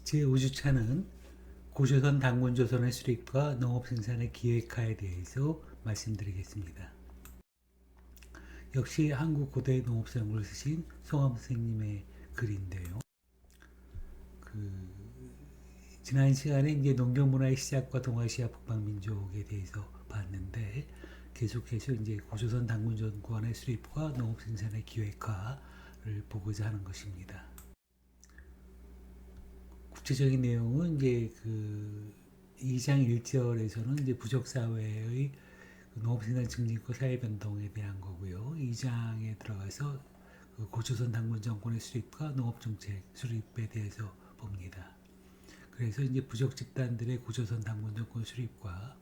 제5주차는 고조선 당군조선의 수립과 농업생산의 기획화에 대해서 말씀드리겠습니다. 역시 한국 고대 농업사령부를 쓰신 송암 선생님의 글인데요. 지난 시간에 이제 농경문화의 시작과 동아시아 북방민족에 대해서 봤는데 계속해서 이제 고조선 당군정권의 수립과 농업생산의 기획화를 보고자 하는 것입니다. 구체적인 내용은 이제 2장 1절에서는 이제 부족사회의 농업생산 증진과 사회변동에 대한 거고요. 2장에 들어가서 고조선 당군 정권의 수립과 농업정책 수립에 대해서 봅니다. 그래서 이제 부족 집단들의 고조선 당군 정권 수립과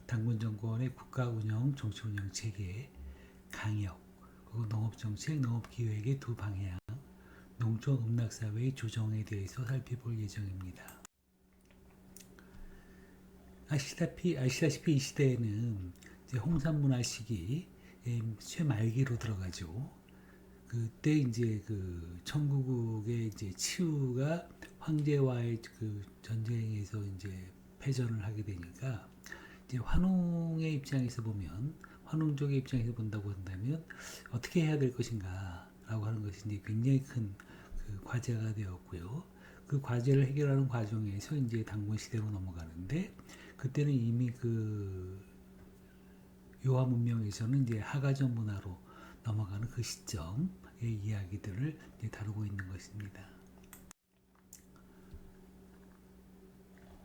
당군 정권의 국가 운영, 정치 운영 체계, 강역, 농업정책, 농업기획의 두 방향, 농촌 음락사회의 조정에 대해서 살펴볼 예정입니다. 아시다시피 이 시대에는 이제 홍산문화 시기 최말기로 들어가죠. 그때 이제 청구국의 이제 치우가 황제와의 전쟁에서 이제 패전을 하게 되니까 이제 환웅의 입장에서 보면 환웅족의 입장에서 본다고 한다면 어떻게 해야 될 것인가라고 하는 것이 이제 굉장히 큰 과제가 되었고요. 그 과제를 해결하는 과정에서 이제 당군 시대로 넘어가는데 그때는 이미 요하 문명에서는 이제 하가전 문화로 넘어가는 그 시점의 이야기들을 다루고 있는 것입니다.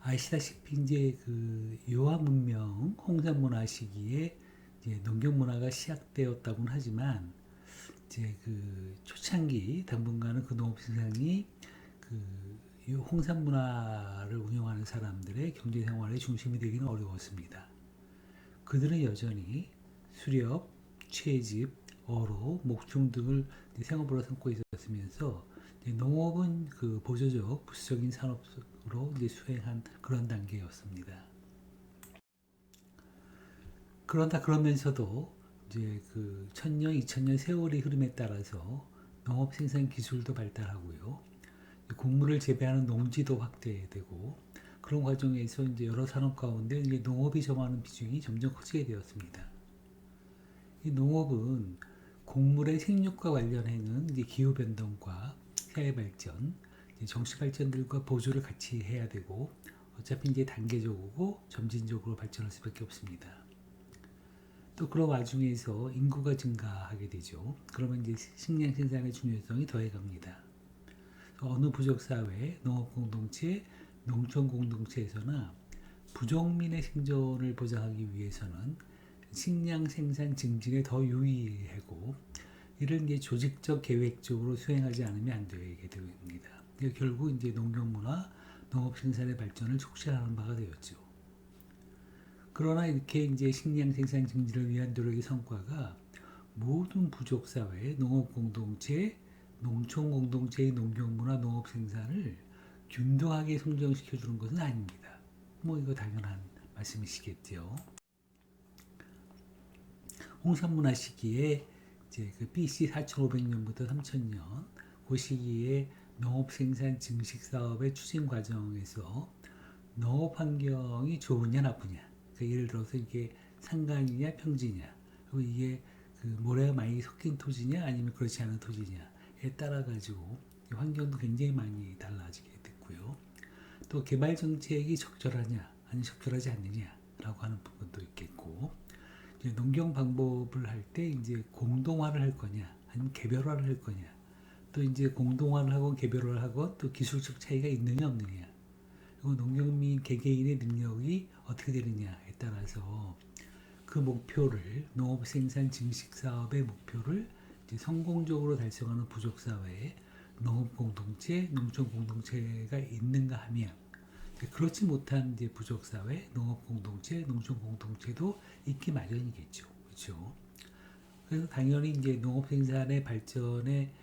아시다시피 이제 요하 문명, 홍산 문화 시기에 이제 농경 문화가 시작되었다고는 하지만 이제 초창기 당분간은 농업 생산이 홍산 문화를 운영하는 사람들의 경제 생활의 중심이 되기는 어려웠습니다. 그들은 여전히 수렵, 채집, 어로, 목중 등을 생업으로 삼고 있었으면서 농업은 보조적, 부수적인 산업으로 수행한 그런 단계였습니다. 그러면서도 이제 1000년, 2000년 세월의 흐름에 따라서 농업 생산 기술도 발달하고요. 곡물을 재배하는 농지도 확대되고 그런 과정에서 이제 여러 산업 가운데 이제 농업이 점하는 비중이 점점 커지게 되었습니다. 이 농업은 곡물의 생육과 관련해는 이제 기후 변동과 사회 발전, 정치 발전들과 보조를 같이 해야 되고 어차피 이제 단계적이고 점진적으로 발전할 수밖에 없습니다. 또 그런 와중에서 인구가 증가하게 되죠. 그러면 이제 식량 생산의 중요성이 더해갑니다. 어느 부족 사회, 농업 공동체, 농촌 공동체에서나 부족민의 생존을 보장하기 위해서는 식량 생산 증진에 더 유의하고 이를 이제 조직적 계획적으로 수행하지 않으면 안 되게 됩니다. 결국 이제 농경 문화, 농업 생산의 발전을 촉진하는 바가 되었죠. 그러나 이렇게 이제 식량 생산 증진을 위한 노력의 성과가 모든 부족 사회, 농업 공동체, 농촌 공동체의 농경 문화, 농업 생산을 균등하게 성장시켜 주는 것은 아닙니다. 이거 당연한 말씀이시겠죠. 홍산 문화 시기에 이제 BC 4500년부터 3000년 그 시기에 농업 생산 증식 사업의 추진 과정에서 농업 환경이 좋으냐 나쁘냐, 예를 들어서 이게 산간이냐 평지냐, 그리고 이게 모래가 많이 섞인 토지냐 아니면 그렇지 않은 토지냐에 따라 가지고 환경도 굉장히 많이 달라지게 됐고요. 또 개발 정책이 적절하냐 아니면 적절하지 않느냐라고 하는 부분도 있겠고, 이제 농경 방법을 할 때 이제 공동화를 할 거냐 아니면 개별화를 할 거냐, 또 이제 공동화를 하고 개별화를 하고 또 기술적 차이가 있느냐 없느냐, 그리고 농경민 개개인의 능력이 어떻게 되느냐에 따라서 그 목표를, 농업 생산 증식 사업의 목표를 이제 성공적으로 달성하는 부족 사회에 농업 공동체, 농촌 공동체가 있는가 하면, 그렇지 못한 이제 부족 사회, 농업 공동체, 농촌 공동체도 있기 마련이겠죠. 그렇죠? 그래서 당연히 이제 농업 생산의 발전의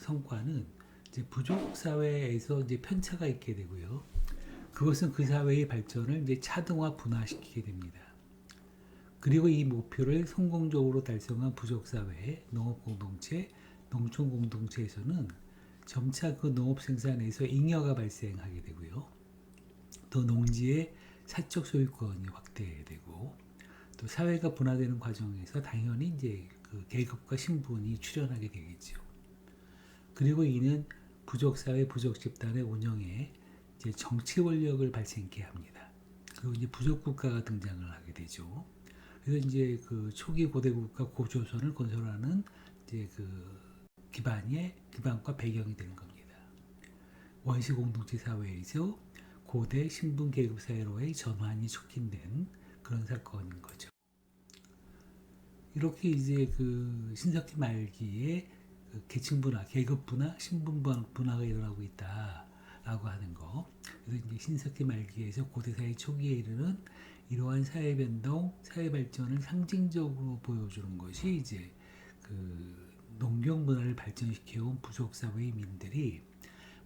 성과는 이제 부족 사회에서 이제 편차가 있게 되고요. 그것은 그 사회의 발전을 이제 차등화 분화시키게 됩니다. 그리고 이 목표를 성공적으로 달성한 부족 사회, 농업 공동체, 농촌 공동체에서는 점차 그 농업 생산에서 잉여가 발생하게 되고요. 또 농지의 사적 소유권이 확대되고 또 사회가 분화되는 과정에서 당연히 이제 그 계급과 신분이 출현하게 되겠죠. 그리고 이는 부족 사회, 부족 집단의 운영에 이제 정치 권력을 발생케 합니다. 그리고 이제 부족 국가가 등장을 하게 되죠. 그래서 이제 그 초기 고대 국가 고조선을 건설하는 이제 그 기반과 배경이 되는 겁니다. 원시 공동체 사회에서 고대 신분 계급 사회로의 전환이 촉진된 그런 사건인 거죠. 이렇게 이제 그 신석기 말기에 그 계층 분화, 계급 분화, 신분 분화가 일어나고 있다라고 하는 거. 그래서 이제 신석기 말기에서 고대 사회 초기에 이르는 이러한 사회 변동, 사회 발전을 상징적으로 보여주는 것이 이제 그 농경 문화를 발전시켜온 부족 사회의 민들이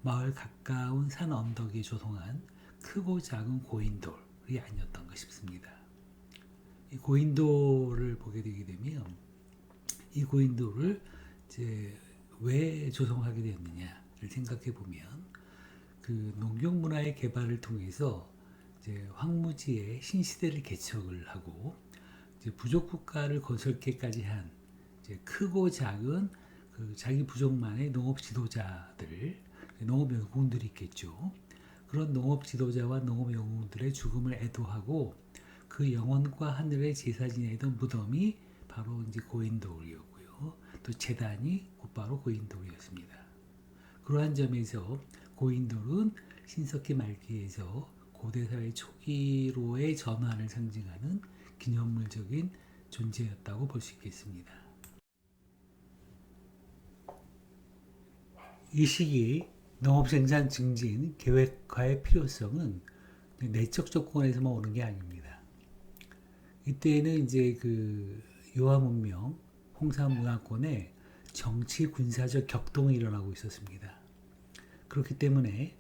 마을 가까운 산 언덕에 조성한 크고 작은 고인돌이 아니었던가 싶습니다. 이 고인돌을 보게 되게 되면 이 고인돌을 이제 왜 조성하게 되었느냐를 생각해 보면 그 농경 문화의 개발을 통해서 이제 황무지의 신시대를 개척을 하고 이제 부족 국가를 건설케까지 한 이제 크고 작은 그 자기 부족만의 농업 지도자들, 농업 영웅들이 있겠죠. 그런 농업 지도자와 농업 영웅들의 죽음을 애도하고 그 영혼과 하늘의 제사 지내던 무덤이 바로 이제 고인돌이었고요. 또 제단이 곧바로 고인돌이었습니다. 그러한 점에서 고인돌은 신석기 말기에서 고대사회 초기로의 전환을 상징하는 기념물적인 존재였다고 볼 수 있겠습니다. 이 시기 농업생산 증진 계획화의 필요성은 내적 조건에서만 오는 게 아닙니다. 이때에는 이제 그 요하 문명, 홍산 문화권에 정치 군사적 격동이 일어나고 있었습니다. 그렇기 때문에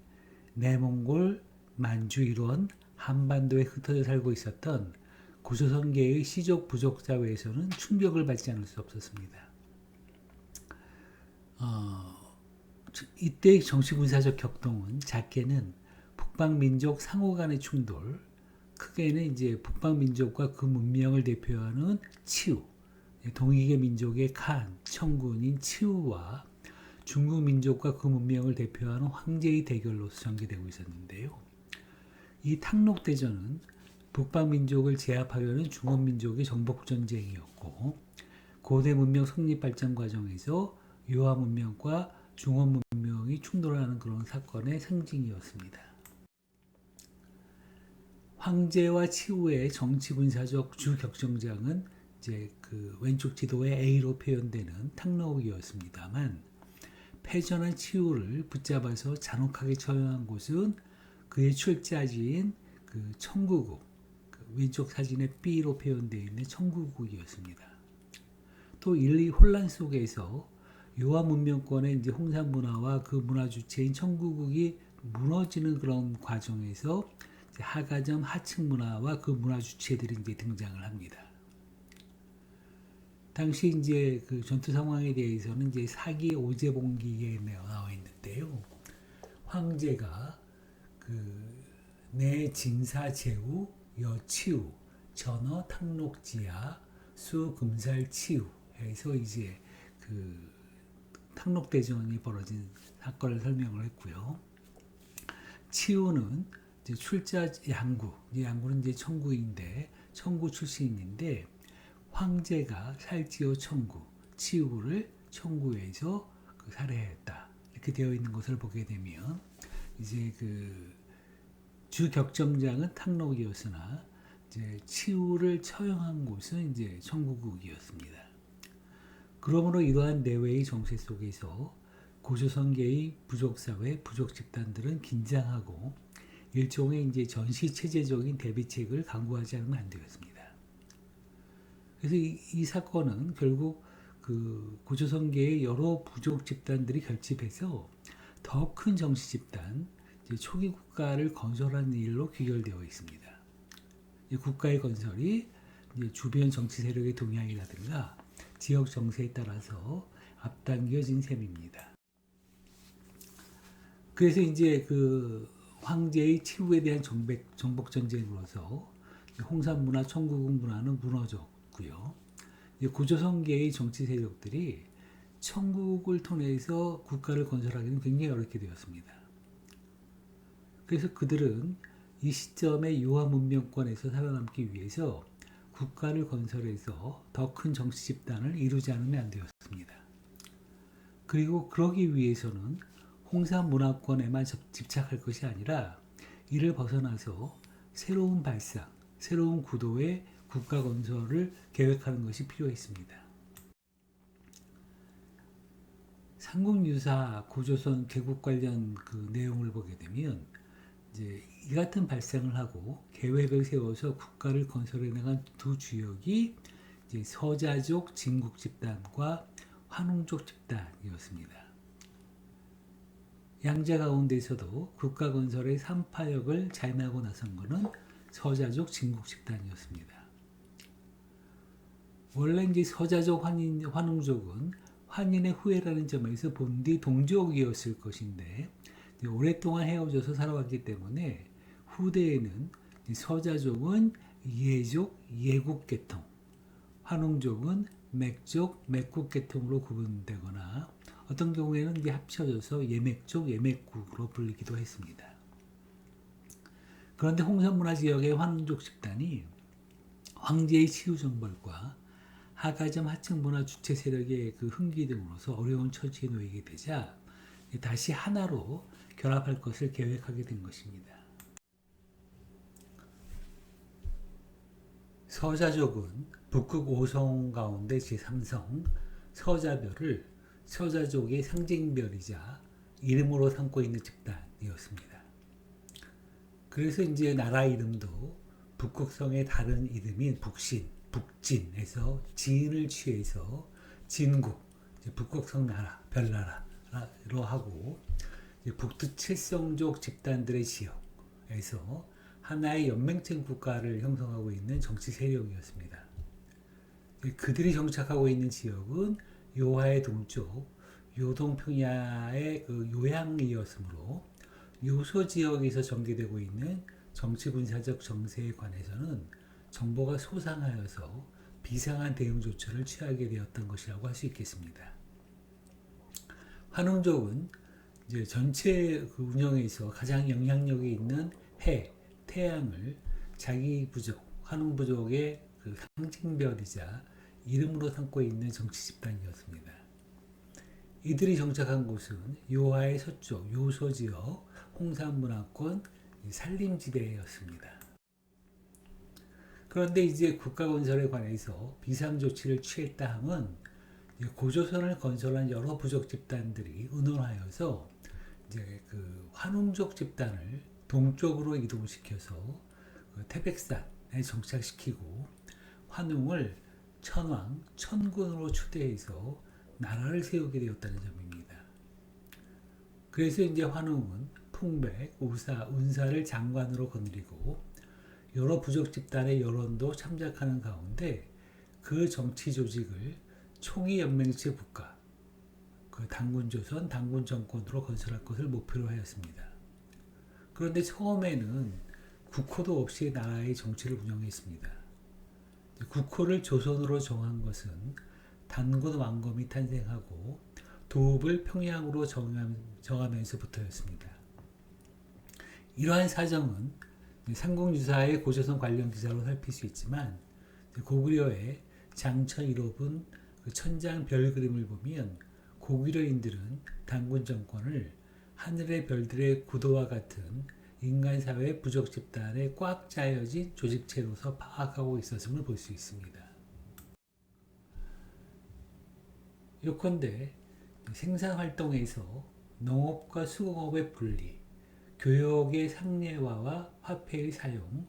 내몽골, 만주 일원, 한반도에 흩어져 살고 있었던 고조선계의 시족 부족 사회에서는 충격을 받지 않을 수 없었습니다. 이때 정치 군사적 격동은 작게는 북방민족 상호 간의 충돌, 크게는 이제 북방민족과 그 문명을 대표하는 치우, 동이계 민족의 칸, 청군인 치우와 중국 민족과 그 문명을 대표하는 황제의 대결로서 전개되고 있었는데요. 이 탕록대전은 북방민족을 제압하려는 중원민족의 정복전쟁이었고 고대 문명 성립 발전 과정에서 유화 문명과 중원 문명이 충돌하는 그런 사건의 상징이었습니다. 황제와 치우의 정치 군사적 주 격정장은 이제 그 왼쪽 지도의 A로 표현되는 탕록이었습니다만 패전한 치우를 붙잡아서 잔혹하게 처형한 곳은 그의 출자지인 그 청구국, 그 왼쪽 사진의 B로 표현되어 있는 청구국이었습니다. 또 인리 혼란 속에서 요하 문명권의 이제 홍산 문화와 그 문화 주체인 청구국이 무너지는 그런 과정에서 하가점 하층 문화와 그 문화 주체들이 이제 등장을 합니다. 당시 이제 그 전투 상황에 대해서는 이제 사기 오제봉기에 나와 있는데요. 황제가 그 내 진사 제우 여치우 전어 탕록지야 수 금살 치우 해서 이제 그 탕록대전이 벌어진 사건을 설명을 했고요. 치우는 이제 출자 양구는 이제 청구인데 청구 출신인데 황제가 살지오 청구 치우를 청구해서 그 살해했다 이렇게 되어 있는 것을 보게 되면 이제 그 주격정장은 탕록이었으나 이제 치우를 처형한 곳은 이제 청구국이었습니다. 그러므로 이러한 내외의 정세 속에서 고조선계의 부족사회, 부족 집단들은 긴장하고 일종의 이제 전시체제적인 대비책을 강구하지 않으면 안 되겠습니다. 그래서 이 사건은 결국 그 고조선계의 여러 부족 집단들이 결집해서 더 큰 정치 집단, 초기 국가를 건설하는 일로 귀결되어 있습니다. 이 국가의 건설이 이제 주변 정치 세력의 동향이라든가 지역 정세에 따라서 앞당겨진 셈입니다. 그래서 이제 그 황제의 치부에 대한 정복 전쟁으로서 홍산문화, 청구국 문화는 무너졌고요. 고조선계의 정치 세력들이 청국을 통해서 국가를 건설하기는 굉장히 어렵게 되었습니다. 그래서 그들은 이 시점에 유화 문명권에서 살아남기 위해서 국가를 건설해서 더 큰 정치 집단을 이루지 않으면 안 되었습니다. 그리고 그러기 위해서는 홍산 문화권에만 집착할 것이 아니라 이를 벗어나서 새로운 발상, 새로운 구도의 국가 건설을 계획하는 것이 필요했습니다. 삼국유사 고조선 개국 관련 그 내용을 보게 되면 이제 이 같은 발상을 하고 계획을 세워서 국가를 건설해 나간 두 주역이 이제 서자족 진국 집단과 환웅족 집단이었습니다. 양자 가운데서도 국가 건설의 삼파역을 자임하고 나선 것은 서자족 진국 집단이었습니다. 원래 이제 서자족 환웅족은 환인의 후예라는 점에서 본디 동족이었을 것인데 오랫동안 헤어져서 살아왔기 때문에 후대에는 서자족은 예족, 예국계통, 환웅족은 맥족, 맥국계통으로 구분되거나 어떤 경우에는 이게 합쳐져서 예맥족, 예맥국으로 불리기도 했습니다. 그런데 홍산문화 지역의 환웅족 집단이 황제의 치유정벌과 하가점 하층문화 주체 세력의 그 흥기 등으로서 어려운 처지에 놓이게 되자 다시 하나로 결합할 것을 계획하게 된 것입니다. 서자족은 북극 5성 가운데 제3성 서자별을 서자족의 상징별이자 이름으로 삼고 있는 집단이었습니다. 그래서 이제 나라 이름도 북극성의 다른 이름인 북신, 북진에서 진을 취해서 진국, 북극성 나라, 별나라로 하고 북두 7성족 집단들의 지역에서 하나의 연맹층 국가를 형성하고 있는 정치 세력이었습니다. 그들이 정착하고 있는 지역은 요하의 동쪽, 요동평야의 그 요양이었으므로 요소 지역에서 전개되고 있는 정치 군사적 정세에 관해서는 정보가 소상하여서 비상한 대응 조처를 취하게 되었던 것이라고 할 수 있겠습니다. 환웅족은 이제 전체 그 운영에서 가장 영향력이 있는 해, 태양을 자기 부족, 환웅 부족의 그 상징별이자 이름으로 삼고 있는 정치 집단이었습니다. 이들이 정착한 곳은 요하의 서쪽, 요소지역, 홍산문화권, 산림지대였습니다. 그런데 이제 국가건설에 관해서 비상조치를 취했다 함은 고조선을 건설한 여러 부족 집단들이 의논하여서 이제 그 환웅족 집단을 동쪽으로 이동시켜서 그 태백산에 정착시키고 환웅을 천왕, 천군으로 추대해서 나라를 세우게 되었다는 점입니다. 그래서 이제 환웅은 풍백, 우사, 운사를 장관으로 거느리고 여러 부족 집단의 여론도 참작하는 가운데 그 정치 조직을 총위 연맹체 국가, 그 단군조선, 단군정권으로 건설할 것을 목표로 하였습니다. 그런데 처음에는 국호도 없이 나라의 정치를 운영했습니다. 국호를 조선으로 정한 것은 단군 왕검이 탄생하고 도읍을 평양으로 정하면서부터였습니다. 이러한 사정은 삼국유사의 고조선 관련 기사로 살필 수 있지만 고구려의 장천 1호분 그 천장 별 그림을 보면 고구려인들은 단군 정권을 하늘의 별들의 구도와 같은 인간사회 부족 집단에 꽉 짜여진 조직체로서 파악하고 있었음을 볼 수 있습니다. 요컨대 생산활동에서 농업과 수공업의 분리, 교역의 상례화와 화폐의 사용,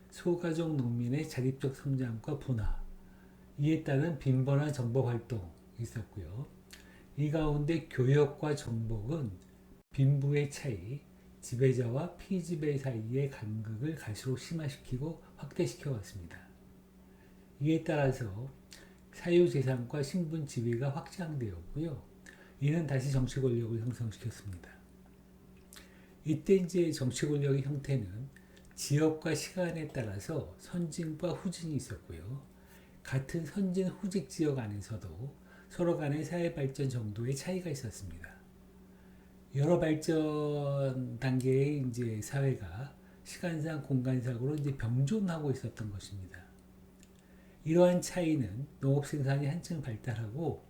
소가족 농민의 자립적 성장과 분화, 이에 따른 빈번한 정복활동이 있었고요. 이 가운데 교역과 정복은 빈부의 차이, 지배자와 피지배 사이의 간극을 갈수록 심화시키고 확대시켜 왔습니다. 이에 따라서 사유재산과 신분 지위가 확장되었고요. 이는 다시 정치 권력을 형성시켰습니다. 이때 이제 정치 권력의 형태는 지역과 시간에 따라서 선진과 후진이 있었고요. 같은 선진 후직 지역 안에서도 서로 간의 사회 발전 정도의 차이가 있었습니다. 여러 발전 단계의 이제 사회가 시간상 공간상으로 이제 병존하고 있었던 것입니다. 이러한 차이는 농업 생산이 한층 발달하고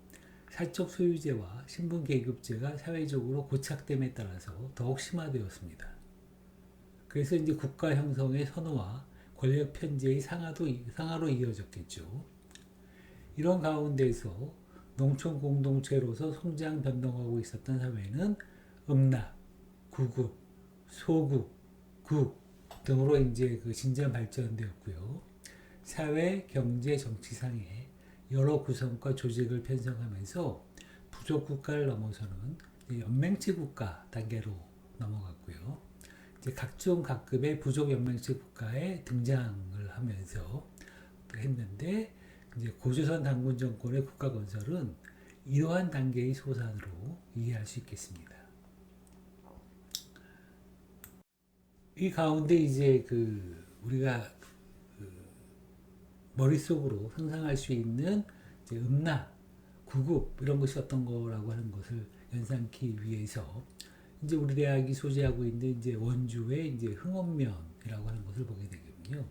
사적 소유제와 신분 계급제가 사회적으로 고착됨에 따라서 더욱 심화되었습니다. 그래서 이제 국가 형성의 선호와 권력 편제의 상하로 이어졌겠죠. 이런 가운데서 농촌 공동체로서 성장 변동하고 있었던 사회는 음락, 구급, 소국, 국 등으로 이제 그 진전 발전되었고요. 사회, 경제, 정치상의 여러 구성과 조직을 편성하면서 부족 국가를 넘어서는 연맹체 국가 단계로 넘어갔고요. 이제 각종 각급의 부족 연맹체 국가에 등장을 하면서 했는데 이제 고조선 단군 정권의 국가 건설은 이러한 단계의 소산으로 이해할 수 있겠습니다. 이 가운데 이제 그 우리가 머릿속으로 상상할 수 있는 이제 음락, 구급 이런 것이 어떤 거라고 하는 것을 연상케 위해서 이제 우리 대학이 소재하고 있는 이제 원주의 이제 흥원면이라고 하는 것을 보게 되거든요.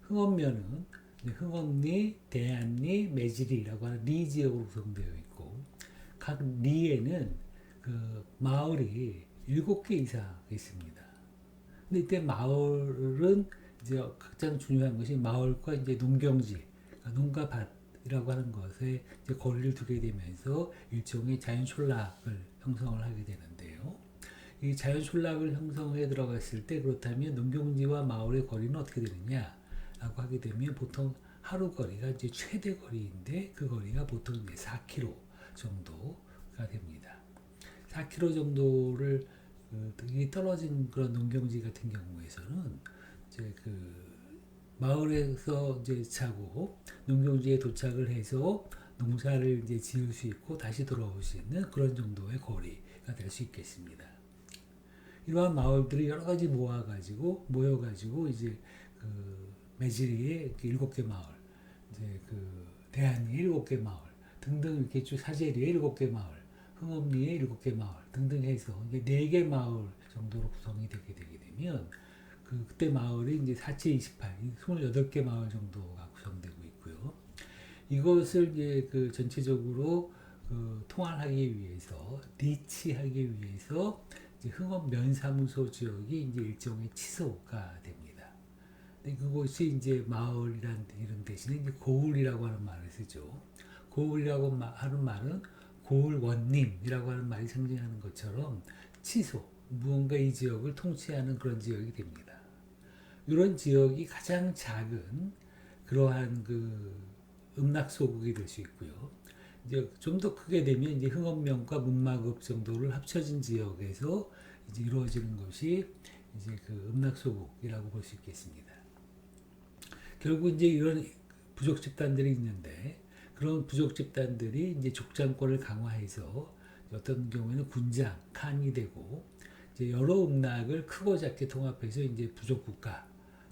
흥원면은 흥원리, 대안리, 매지리라고 하는 리 지역으로 구성되어 있고 각 리에는 그 마을이 7개 이상 있습니다. 근데 이때 마을은 이제 가장 중요한 것이 마을과 이제 농경지, 그러니까 농가 밭이라고 하는 것에 이제 거리를 두게 되면서 일종의 자연 촌락을 형성을 하게 되는데요. 이 자연 촌락을 형성해 들어갔을 때 그렇다면 농경지와 마을의 거리는 어떻게 되느냐라고 하게 되면 보통 하루 거리가 이제 최대 거리인데 그 거리가 보통 이제 4km 정도가 됩니다. 4km 정도를 되게 떨어진 그런 농경지 같은 경우에서는 이제 그 마을에서 이제 자고 농경지에 도착을 해서 농사를 이제 지을 수 있고 다시 돌아올 수 있는 그런 정도의 거리가 될 수 있겠습니다. 이러한 마을들이 여러 가지 모여가지고 이제 그 매지리에 7개 마을, 이제 그 대안리에 7개 마을 등등 이렇게 쭉 사제리에 7개 마을, 흥업리에 7개 마을 등등 해서 이제 4개 마을 정도로 구성이 되게 되면 그때 마을이 이제 4728, 28개 마을 정도가 구성되고 있고요. 이것을 이제 그 전체적으로 통할하기 위해서, 리치하기 위해서 이제 흥업 면사무소 지역이 이제 일종의 치소가 됩니다. 근데 그곳이 이제 마을이란 이름 대신에 이제 고을이라고 하는 말을 쓰죠. 고을이라고 하는 말은 고을원림이라고 하는 말이 상징하는 것처럼 치소, 무언가 이 지역을 통치하는 그런 지역이 됩니다. 이런 지역이 가장 작은 그러한 그 음락소국이 될 수 있고요. 이제 좀 더 크게 되면 이제 흥업면과 문막읍 정도를 합쳐진 지역에서 이제 이루어지는 것이 이제 그 음락소국이라고 볼 수 있겠습니다. 결국 이제 이런 부족 집단들이 있는데 그런 부족 집단들이 이제 족장권을 강화해서 어떤 경우에는 군장, 칸이 되고 이제 여러 음락을 크고 작게 통합해서 이제 부족 국가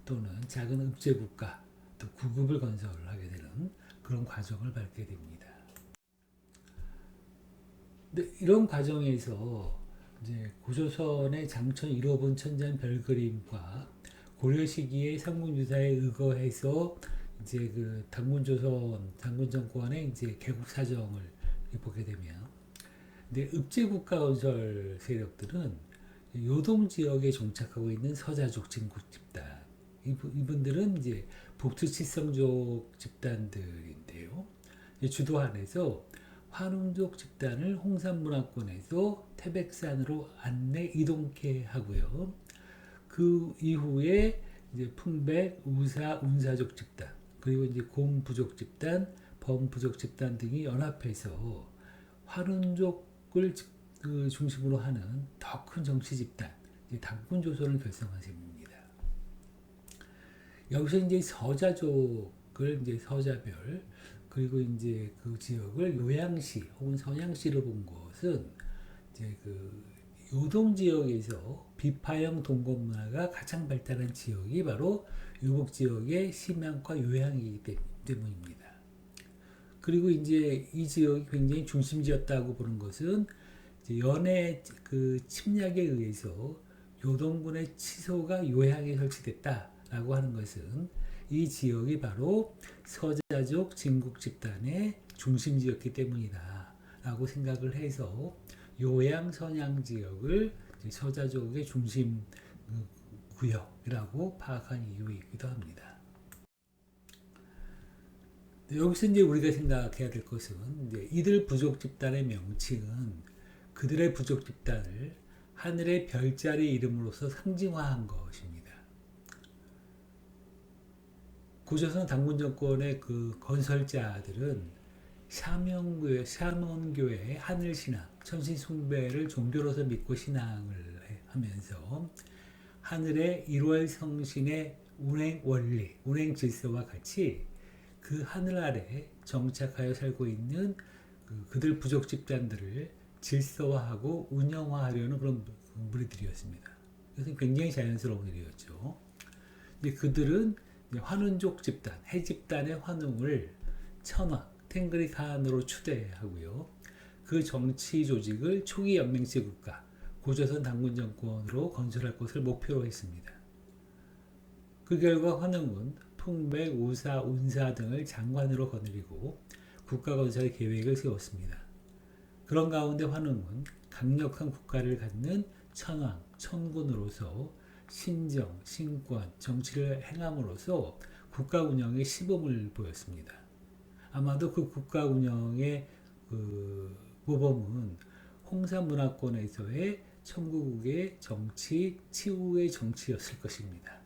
또는 작은 읍제 국가 또 구급을 건설하게 되는 그런 과정을 밟게 됩니다. 근데 이런 과정에서 이제 고조선의 장천 1호분 천전 별그림과 고려 시기의 삼국유사에 의거해서 이제 그 단군 정권의 이제 개국 사정을 보게 되면, 근데 읍제 국가 건설 세력들은 요동 지역에 정착하고 있는 서자족 진국 집단, 이분들은 이제 북두칠성족 집단들인데요. 주도안에서 환웅족 집단을 홍산문화권에서 태백산으로 안내 이동케 하고요. 그 이후에 이제 풍백, 우사, 운사족 집단, 그리고 이제 곰부족 집단, 범부족 집단 등이 연합해서 환운족을 중심으로 하는 더 큰 정치 집단, 당군조선을 결성한 셈입니다. 여기서 이제 서자족을 이제 서자별, 그리고 이제 그 지역을 요양시 혹은 서양시로 본 것은 이제 그 요동 지역에서 비파형 동거 문화가 가장 발달한 지역이 바로 유목 지역의 심양과 요양이기 때문입니다. 그리고 이제 이 지역이 굉장히 중심지였다고 보는 것은 연해 그 침략에 의해서 요동군의 치소가 요양에 설치됐다라고 하는 것은 이 지역이 바로 서자족 진국 집단의 중심지였기 때문이다라고 생각을 해서 요양 선양 지역을 서자족의 중심 구역이라고 파악한 이유이기도 합니다. 여기서 이제 우리가 생각해야 될 것은 이제 이들 부족 집단의 명칭은 그들의 부족 집단을 하늘의 별자리 이름으로서 상징화한 것입니다. 고조선 당군 정권의 그 건설자들은 샤먼교의 하늘신앙, 천신숭배를 종교로서 믿고 신앙을 하면서 하늘의 1월 성신의 운행 원리, 운행 질서와 같이 그 하늘 아래 정착하여 살고 있는 그들 부족 집단들을 질서화하고 운영화하려는 그런 무리들이었습니다. 그래서 굉장히 자연스러운 일이었죠. 그들은 환운족 집단, 해 집단의 환웅을 천황, 탱그리 칸으로 추대하고요. 그 정치 조직을 초기 연맹제 국가, 고조선 당군 정권으로 건설할 것을 목표로 했습니다. 그 결과 환웅은 풍백, 우사, 운사 등을 장관으로 거느리고 국가 건설 계획을 세웠습니다. 그런 가운데 환웅은 강력한 국가를 갖는 천황, 천군으로서 신정, 신권, 정치를 행함으로써 국가 운영에 시범을 보였습니다. 아마도 그 국가 운영의 그 모범은 홍산 문화권에서의 청구국의 정치, 치우의 정치였을 것입니다.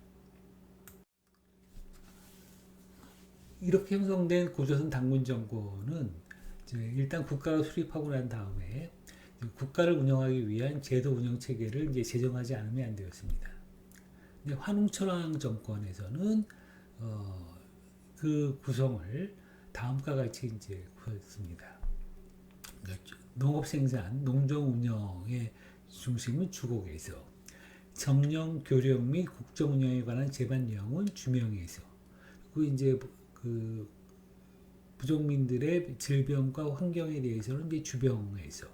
이렇게 형성된 고조선 당군 정권은 일단 국가가 수립하고 난 다음에 국가를 운영하기 위한 제도 운영 체계를 이제 제정하지 않으면 안 되었습니다. 환웅천황 정권에서는 그 구성을 다음과 같이 이제 구했습니다. 농업 생산, 농정 운영의 중심은 주곡에서, 정령, 교령 및 국정 운영에 관한 제반 내용은 주명에서, 그리고 이제 그 부족민들의 질병과 환경에 대해서는 이제 주병에서,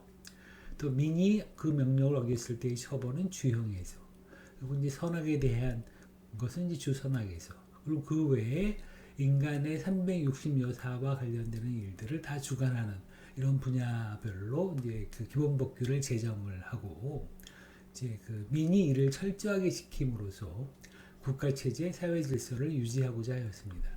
또 민이 그 명령을 어겼을 때의 처벌은 주형에서, 그리고 이제 선악에 대한 것은 이제 주선악에서, 그리고 그 외에 인간의 360여 사와 관련되는 일들을 다 주관하는 이런 분야별로 이제 그 기본법규를 제정을 하고, 이제 그 민이 이를 철저하게 지킴으로써 국가 체제, 사회 질서를 유지하고자 하였습니다.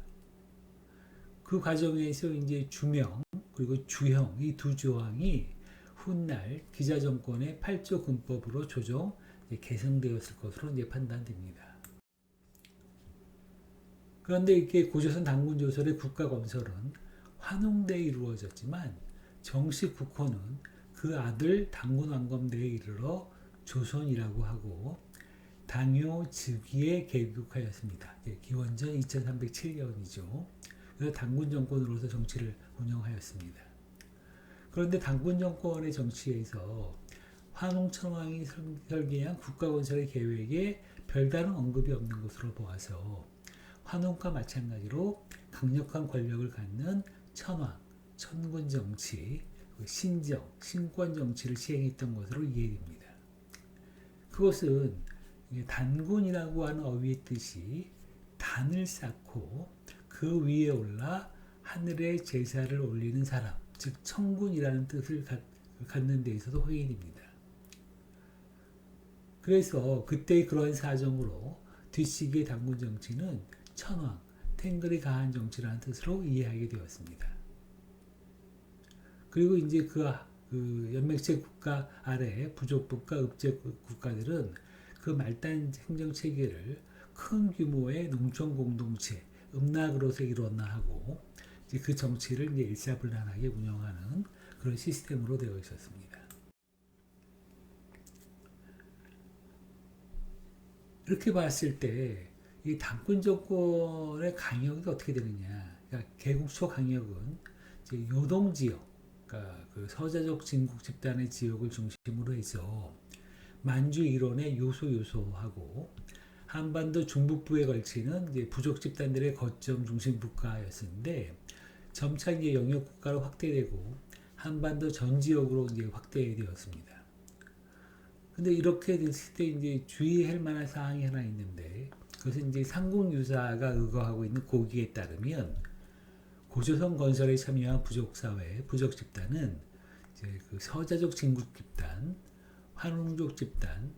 그 과정에서 이제 주명 그리고 주형 이 두 조항이 훗날 기자 정권의 8조 군법으로 조정 개정되었을 것으로 이제 판단됩니다. 그런데 이렇게 고조선 당군 조설의 국가 건설은 환웅대에 이루어졌지만 정식 국호는 그 아들 당군 왕검대에 이르러 조선이라고 하고 당요 즉위에 개국하였습니다. 기원전 2307년이죠. 그래서 당군 정권으로서 정치를 운영하였습니다. 그런데 당군 정권의 정치에서 환웅천왕이 설계한 국가 건설의 계획에 별다른 언급이 없는 것으로 보아서 환웅과 마찬가지로 강력한 권력을 갖는 천황, 천군 정치, 신정, 신권 정치를 시행했던 것으로 이해됩니다. 그것은 단군이라고 하는 어휘의 뜻이 단을 쌓고 그 위에 올라 하늘에 제사를 올리는 사람, 즉 청군이라는 뜻을 갖는 데 있어서 확인됩니다. 그래서 그때의 그러한 사정으로 뒷시기의 당군 정치는 천황, 탱글이 가한 정치라는 뜻으로 이해하게 되었습니다. 그리고 이제 그 연맹체 국가 아래 부족국가, 읍제 국가들은 그 말단 행정 체계를 큰 규모의 농촌 공동체, 음락으로서 일원화 하고 이제 그 정치를 이제 일사불란하게 운영하는 그런 시스템으로 되어 있었습니다. 이렇게 봤을 때 이 당군 정권의 강역이 어떻게 되느냐? 그러니까 개국 초 강역은 이제 요동 지역, 그러니까 그 서자족 진국 집단의 지역을 중심으로 해서 만주 일원의 요소하고 한반도 중북부에 걸치는 이제 부족 집단들의 거점 중심 국가였는데 점차 이제 영역 국가로 확대되고 한반도 전 지역으로 이제 확대되었습니다. 근데 이렇게 됐을 때 이제 주의할 만한 사항이 하나 있는데 그것은 이제 삼국유사가 의거하고 있는 고기에 따르면 고조선 건설에 참여한 부족사회, 부족집단은 이제 그 서자족 진국 집단, 환웅족 집단,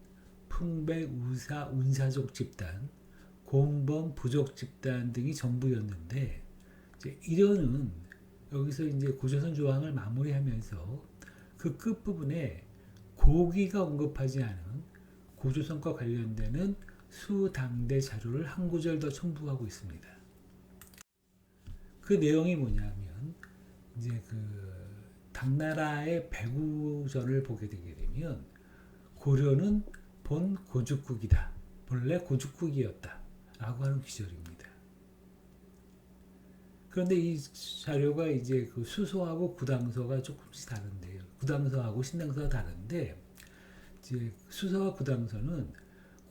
풍백, 우사, 운사족 집단, 곰범, 부족 집단 등이 전부였는데 이제 이련은 여기서 이제 고조선 조항을 마무리하면서 그 끝부분에 고기가 언급하지 않은 고조선과 관련되는 수당대 자료를 한 구절 더 첨부하고 있습니다. 그 내용이 뭐냐면 이제 그 당나라의 배구전을 보게 되게 되면 고려는 본 고죽국이다. 본래 고죽국이었다. 라고 하는 기절입니다. 그런데 이 자료가 이제 그 수서하고 구당서가 조금씩 다른데요. 구당서하고 신당서가 다른데 이제 수서와 구당서는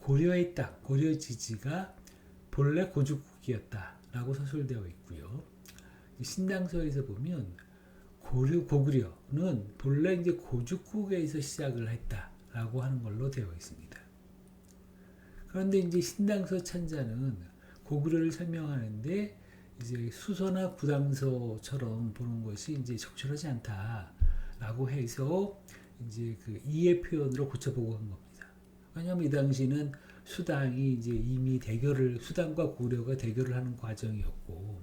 고려의 땅, 고려 지지가 본래 고죽국이었다라고 서술되어 있고요. 신당서에서 보면 고구려는 본래 이제 고죽국에서 시작을 했다라고 하는 걸로 되어 있습니다. 그런데 이제 신당서 찬자는 고구려를 설명하는데 이제 수서나 구당서처럼 보는 것이 이제 적절하지 않다라고 해서 이제 그 이해 표현으로 고쳐보고 한 겁니다. 왜냐하면 이 당시는 수당이 이제 이미 수당과 고려가 대결을 하는 과정이었고,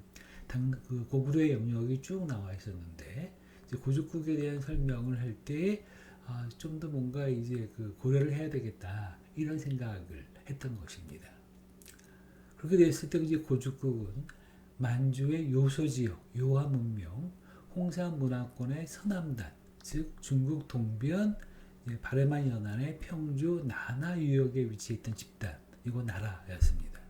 그 고구려의 영역이 쭉 나와 있었는데, 이제 고죽국에 대한 설명을 할 때, 좀 더 뭔가 이제 그 고려를 해야 되겠다, 이런 생각을 했던 것입니다. 그렇게 됐을 때 이제 고죽국은 만주의 요소지역, 요하 문명, 홍산 문화권의 서남단, 즉 중국 동변, 바레만 연안의 평주 나나 유역에 위치했던 집단이고 나라였습니다.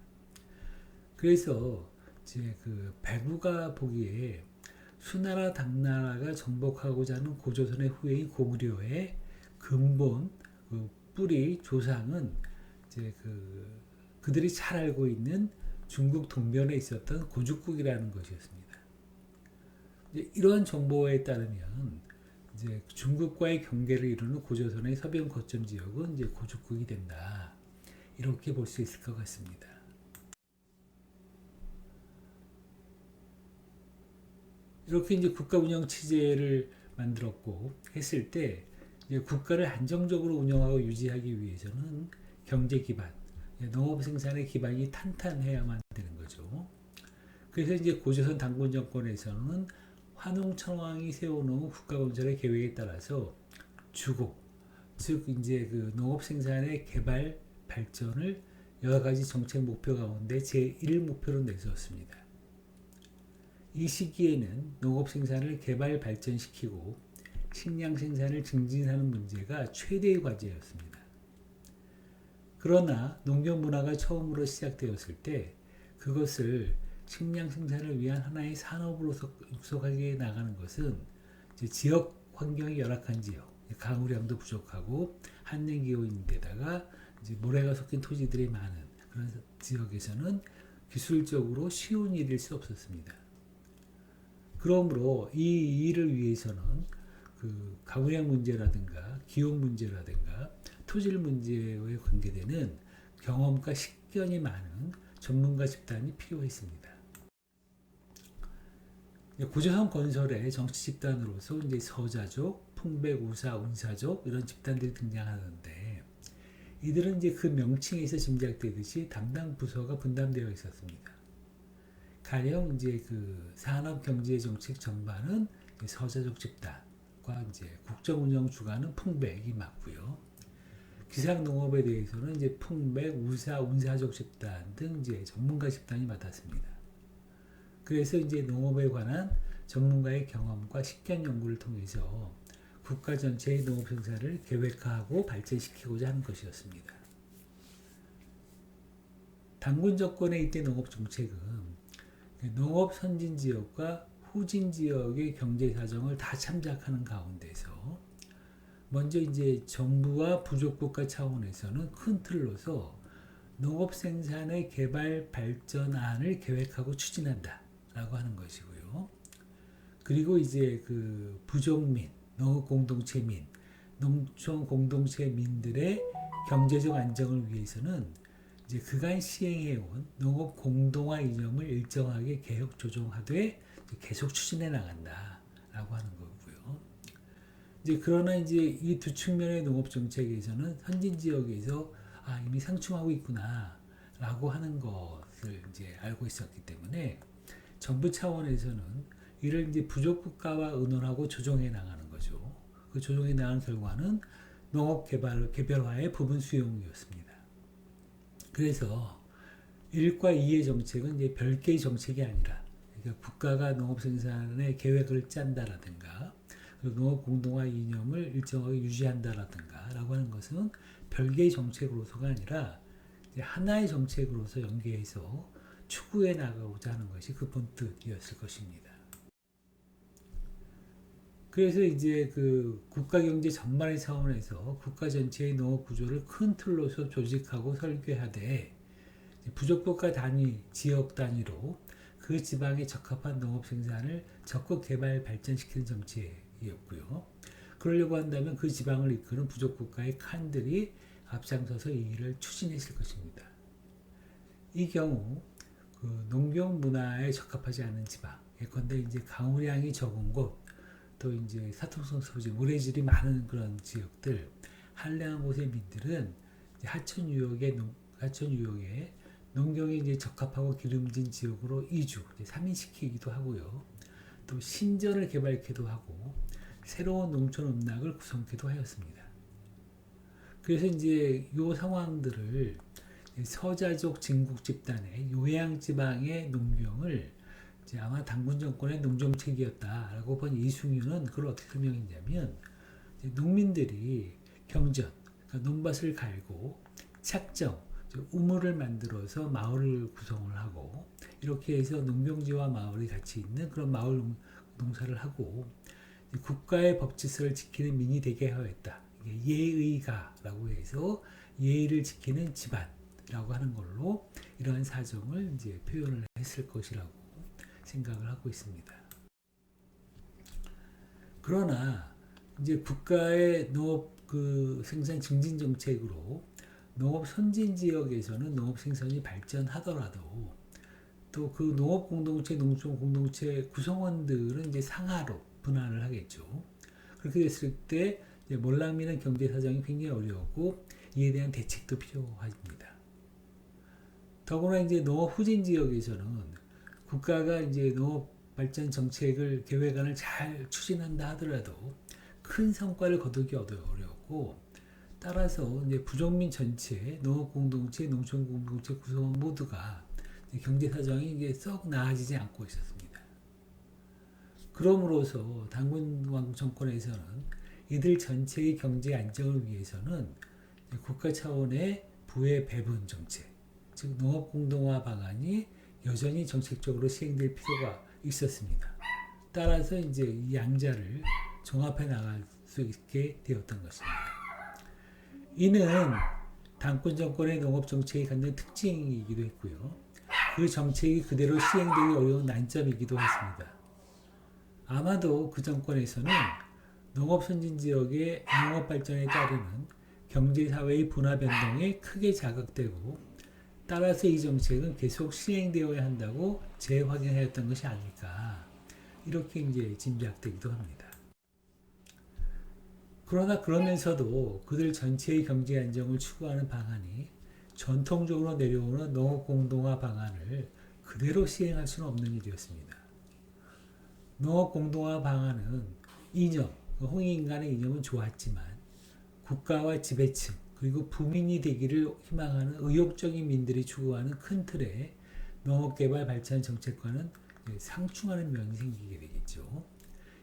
그래서 이제 그 배구가 보기에 수나라 당나라가 정복하고자 하는 고조선의 후예인 고구려의 근본 그 뿌리 조상은 이제 그들이 잘 알고 있는 중국 동변에 있었던 고죽국이라는 것이었습니다. 이제 이러한 정보에 따르면 이제 중국과의 경계를 이루는 고조선의 서변 거점 지역은 이제 고죽국이 된다. 이렇게 볼 수 있을 것 같습니다. 이렇게 이제 국가 운영 체제를 만들었고 했을 때 이제 국가를 안정적으로 운영하고 유지하기 위해서는 경제 기반, 농업 생산의 기반이 탄탄해야만 되는 거죠. 그래서 이제 고조선 단군 정권에서는 환웅천왕이 세워놓은 국가 건설의 계획에 따라서 주고, 즉 이제 그 농업 생산의 개발 발전을 여러 가지 정책 목표 가운데 제1 목표로 내세웠습니다. 이 시기에는 농업 생산을 개발 발전시키고 식량 생산을 증진하는 문제가 최대의 과제였습니다. 그러나 농경 문화가 처음으로 시작되었을 때 그것을 식량 생산을 위한 하나의 산업으로 육성하게 나가는 것은 이제 지역 환경이 열악한 지역, 강우량도 부족하고 한랭기후인데다가 이제 모래가 섞인 토지들이 많은 그런 지역에서는 기술적으로 쉬운 일일 수 없었습니다. 그러므로 이 일을 위해서는 그 강우량 문제라든가 기온 문제라든가 토질 문제에 관계되는 경험과 식견이 많은 전문가 집단이 필요했습니다. 고조선 건설의 정치 집단으로서 이제 서자족, 풍백, 우사, 운사족 이런 집단들이 등장하는데 이들은 이제 그 명칭에서 짐작되듯이 담당 부서가 분담되어 있었습니다. 가령 이제 그 산업 경제 정책 전반은 서자족 집단과 이제 국정 운영 주관은 풍백이 맡고요. 기상 농업에 대해서는 이제 풍백, 우사, 운사족 집단 등 이제 전문가 집단이 맡았습니다. 그래서 이제 농업에 관한 전문가의 경험과 식견 연구를 통해서 국가 전체의 농업 생산을 계획화하고 발전시키고자 하는 것이었습니다. 단군 정권의 이때 농업 정책은 농업 선진 지역과 후진 지역의 경제 사정을 다 참작하는 가운데서 먼저 이제 정부와 부족국가 차원에서는 큰 틀로서 농업 생산의 개발 발전안을 계획하고 추진한다라고 하는 것이고요. 그리고 이제 그 부족민, 농업 공동체민, 농촌 공동체민들의 경제적 안정을 위해서는 이제 그간 시행해온 농업 공동화 이념을 일정하게 개혁 조정하되 계속 추진해 나간다라고 하는 거고요. 이제 그러나 이제 이 두 측면의 농업 정책에서는 선진 지역에서 이미 상충하고 있구나라고 하는 것을 이제 알고 있었기 때문에 정부 차원에서는 이를 이제 부족 국가와 의논하고 조정해 나가는 거죠. 그 조정해 나간 결과는 농업 개별화의 부분 수용이었습니다. 그래서 1과 2의 정책은 이제 별개의 정책이 아니라 그러니까 국가가 농업 생산의 계획을 짠다라든가 농업 공동화 이념을 일정하게 유지한다라든가 라고 하는 것은 별개의 정책으로서가 아니라 하나의 정책으로서 연계해서 추구해 나가고자 하는 것이 그 본뜻이었을 것입니다. 그래서 이제 그 국가 경제 전반의 차원에서 국가 전체의 농업 구조를 큰 틀로서 조직하고 설계하되 부족국가 단위, 지역 단위로 그 지방에 적합한 농업 생산을 적극 개발 발전시키는 정책이었고요. 그러려고 한다면 그 지방을 이끄는 부족국가의 칸들이 앞장서서 이 일을 추진했을 것입니다. 이 경우 그 농경 문화에 적합하지 않은 지방, 예컨대 이제 강우량이 적은 곳, 또 이제 사통성 소지, 모래질이 많은 그런 지역들, 한량한 곳의 민들은 하천 유역에 농경에 이제 적합하고 기름진 지역으로 이주, 3인시키기도 하고요. 또 신전을 개발하기도 하고 새로운 농촌 음락을 구성하기도 하였습니다. 그래서 이제 이 상황들을 서자족 진국 집단의 요양 지방의 농경을 이제 아마 당군 정권의 농정책이었다라고 본 이승유는 그걸 어떻게 설명했냐면 농민들이 경전, 그러니까 논밭을 갈고 착정, 우물을 만들어서 마을을 구성을 하고 이렇게 해서 농경지와 마을이 같이 있는 그런 마을 농사를 하고 국가의 법질서를 지키는 민이 되게 하였다. 예의가라고 해서 예의를 지키는 집안이라고 하는 걸로 이러한 사정을 이제 표현을 했을 것이라고 생각을 하고 있습니다. 그러나 이제 국가의 농업 그 생산 증진 정책으로 농업 선진 지역에서는 농업 생산이 발전하더라도 또 그 농업 공동체, 농촌 공동체 구성원들은 이제 상하로 분할을 하겠죠. 그렇게 됐을 때 몰락민의 경제 사정이 굉장히 어려웠고 이에 대한 대책도 필요합니다. 더구나 이제 농업 후진 지역에서는 국가가 이제 농업 발전 정책을 계획안을 잘 추진한다 하더라도 큰 성과를 거두기 어려웠고 따라서 이제 부족민 전체, 농업 공동체, 농촌 공동체 구성원 모두가 경제 사정이 이제 썩 나아지지 않고 있었습니다. 그러므로서 당군 정권에서는 이들 전체의 경제 안정을 위해서는 국가 차원의 부의 배분 정책, 즉 농업 공동화 방안이 여전히 정책적으로 시행될 필요가 있었습니다. 따라서 이제 이 양자를 종합해 나갈 수 있게 되었던 것입니다. 이는 당군 정권의 농업 정책이 갖는 특징이기도 했고요. 그 정책이 그대로 시행되기 어려운 난점이기도 했습니다. 아마도 그 정권에서는 농업 선진 지역의 농업 발전에 따르는 경제사회의 분화 변동에 크게 자극되고 따라서 이 정책은 계속 시행되어야 한다고 재확인하였던 것이 아닐까 이렇게 이제 짐작되기도 합니다. 그러나 그러면서도 그들 전체의 경제 안정을 추구하는 방안이 전통적으로 내려오는 농업 공동화 방안을 그대로 시행할 수는 없는 일이었습니다. 농업 공동화 방안은 이념, 홍익인간의 이념은 좋았지만 국가와 지배층 그리고 부민이 되기를 희망하는 의욕적인 민들이 추구하는 큰 틀의 농업개발 발전 정책과는 상충하는 면이 생기게 되겠죠.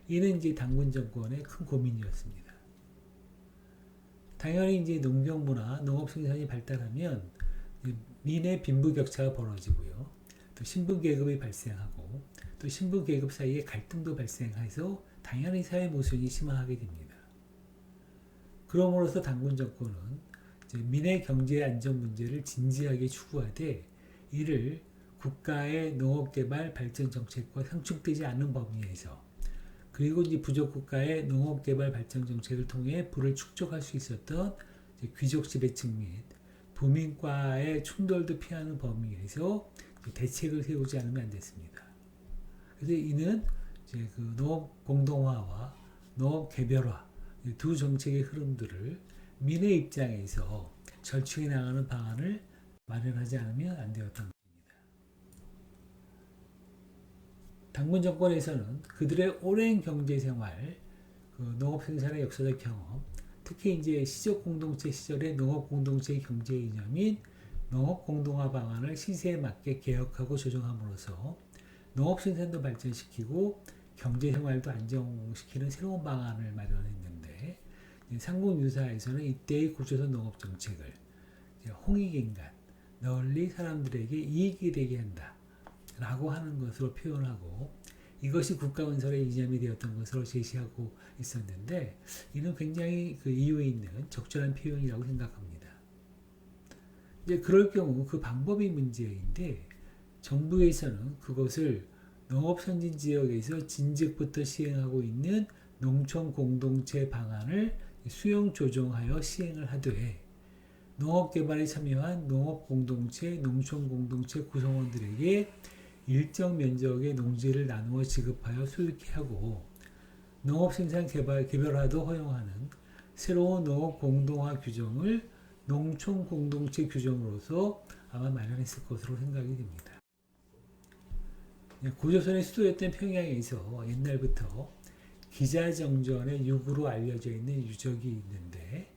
이는 이제 당군 정권의 큰 고민이었습니다. 당연히 이제 농경문화, 농업 생산이 발달하면 민의 빈부격차가 벌어지고요. 또 신분계급이 발생하고 또 신분계급 사이에 갈등도 발생해서 당연히 사회 모순이 심화하게 됩니다. 그럼으로써 당군 정권은 이제 민의 경제 안정 문제를 진지하게 추구하되 이를 국가의 농업개발 발전 정책과 상충되지 않는 범위에서 그리고 이제 부족 국가의 농업개발 발전 정책을 통해 부를 축적할 수 있었던 귀족 지배층 및 부민과의 충돌도 피하는 범위에서 대책을 세우지 않으면 안 됐습니다. 그래서 이는 이제 그 농업 공동화와 농업 개별화 두 정책의 흐름들을 민의 입장에서 절충해 나가는 방안을 마련하지 않으면 안 되었던 것입니다. 당군 정권에서는 그들의 오랜 경제 생활, 그 농업 생산의 역사적 경험, 특히 이제 시적 공동체 시절의 농업 공동체의 경제 이념인 농업 공동화 방안을 시세에 맞게 개혁하고 조정함으로써 농업 생산도 발전시키고 경제 생활도 안정시키는 새로운 방안을 마련했는데 삼국 유사에서는 이때의 고조선 농업 정책을 홍익인간, 널리 사람들에게 이익이 되게 한다 라고 하는 것으로 표현하고 이것이 국가건설의 이념이 되었던 것으로 제시하고 있었는데 이는 굉장히 그 이유 있는 적절한 표현이라고 생각합니다. 이제 그럴 경우 그 방법이 문제인데 정부에서는 그것을 농업 선진 지역에서 진즉부터 시행하고 있는 농촌 공동체 방안을 수용 조정하여 시행을 하되 농업 개발에 참여한 농업 공동체, 농촌 공동체 구성원들에게 일정 면적의 농지를 나누어 지급하여 소유케 하고 농업 생산 개별화도 허용하는 새로운 농업 공동화 규정을 농촌 공동체 규정으로서 아마 마련했을 것으로 생각이 됩니다. 고조선의 수도였던 평양에서 옛날부터 기자정전의 유구로 알려져 있는 유적이 있는데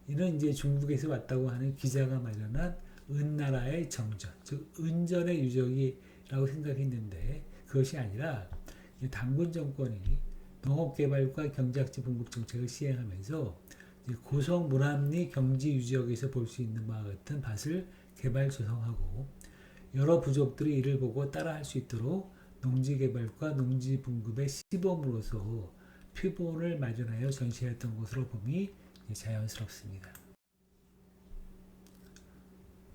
이는 이제 중국에서 왔다고 하는 기자가 마련한 은나라의 정전, 즉 은전의 유적이라고 생각했는데 그것이 아니라 당군 정권이 농업개발과 경작지 봉급 정책을 시행하면서 고성 무람리 경지 유적에서 볼 수 있는 바와 같은 밭을 개발 조성하고 여러 부족들이 이를 보고 따라할 수 있도록 농지개발과 농지분급의 시범으로서 표본을 마련하여 전시했던 것으로 봄이 자연스럽습니다.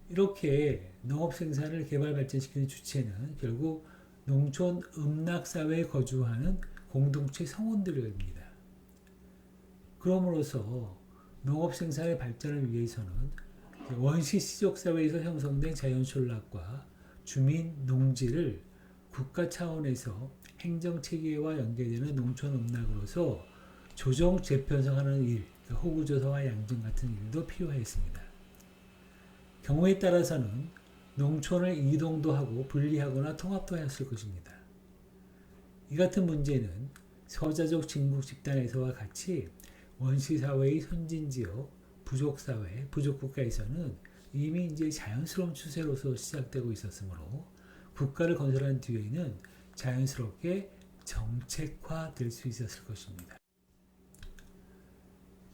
이렇게 농업생산을 개발 발전시키는 주체는 결국 농촌 음락사회에 거주하는 공동체 성원들입니다. 그러므로서 농업생산의 발전을 위해서는 원시 시족사회에서 형성된 자연촌락과 주민 농지를 국가 차원에서 행정체계와 연계되는 농촌 음락으로서 조정 재편성하는 일, 호구조사와 양정 같은 일도 필요했습니다. 경우에 따라서는 농촌을 이동도 하고 분리하거나 통합도 하였을 것입니다. 이 같은 문제는 서자족 진국 집단에서와 같이 원시사회의 선진지역, 부족사회, 부족국가에서는 이미 이제 자연스러운 추세로서 시작되고 있었으므로 국가를 건설한 뒤에는 자연스럽게 정책화될 수 있었을 것입니다.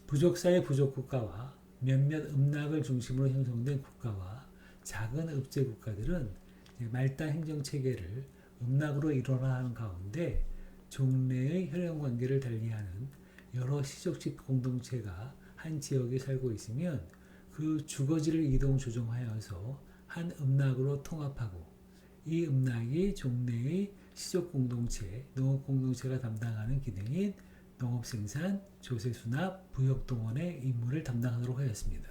부족사회 부족국가와 몇몇 음락을 중심으로 형성된 국가와 작은 읍제 국가들은 말단 행정체계를 음락으로 일원화하는 가운데 종래의 혈연관계를 달리하는 여러 시족집 공동체가 한 지역에 살고 있으면 그 주거지를 이동 조정하여서 한 음락으로 통합하고 이 음락이 종래의 시족 공동체, 농업 공동체가 담당하는 기능인 농업생산, 조세수납, 부역동원의 임무를 담당하도록 하였습니다.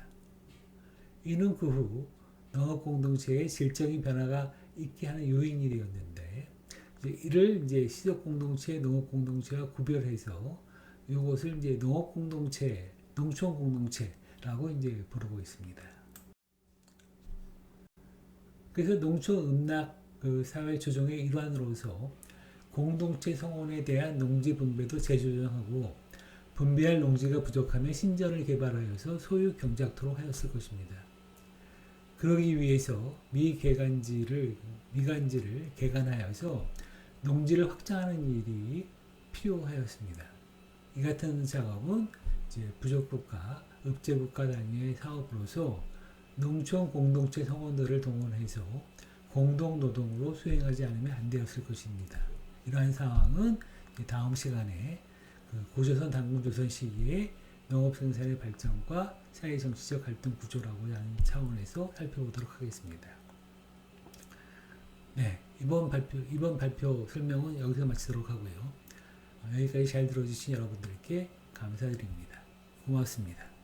이는 그 후 농업공동체의 질적인 변화가 있게 하는 요인이 되었는데 이를 이제 시족공동체, 농업공동체와 구별해서 이것을 이제 농업공동체, 농촌공동체라고 이제 부르고 있습니다. 그래서 농촌음락 그 사회 조정의 일환으로서 공동체 성원에 대한 농지 분배도 재조정하고 분배할 농지가 부족하면 신전을 개발하여서 소유 경작토록 하였을 것입니다. 그러기 위해서 미간지를 개간하여서 농지를 확장하는 일이 필요하였습니다. 이 같은 작업은 이제 부족국가, 읍제국가 단위의 사업으로서 농촌 공동체 성원들을 동원해서 공동노동으로 수행하지 않으면 안 되었을 것입니다. 이러한 상황은 다음 시간에 고조선 당군조선 시기에 농업 생산의 발전과 사회 정치적 갈등 구조라고 하는 차원에서 살펴보도록 하겠습니다. 네, 이번 발표 설명은 여기서 마치도록 하고요. 여기까지 잘 들어주신 여러분들께 감사드립니다. 고맙습니다.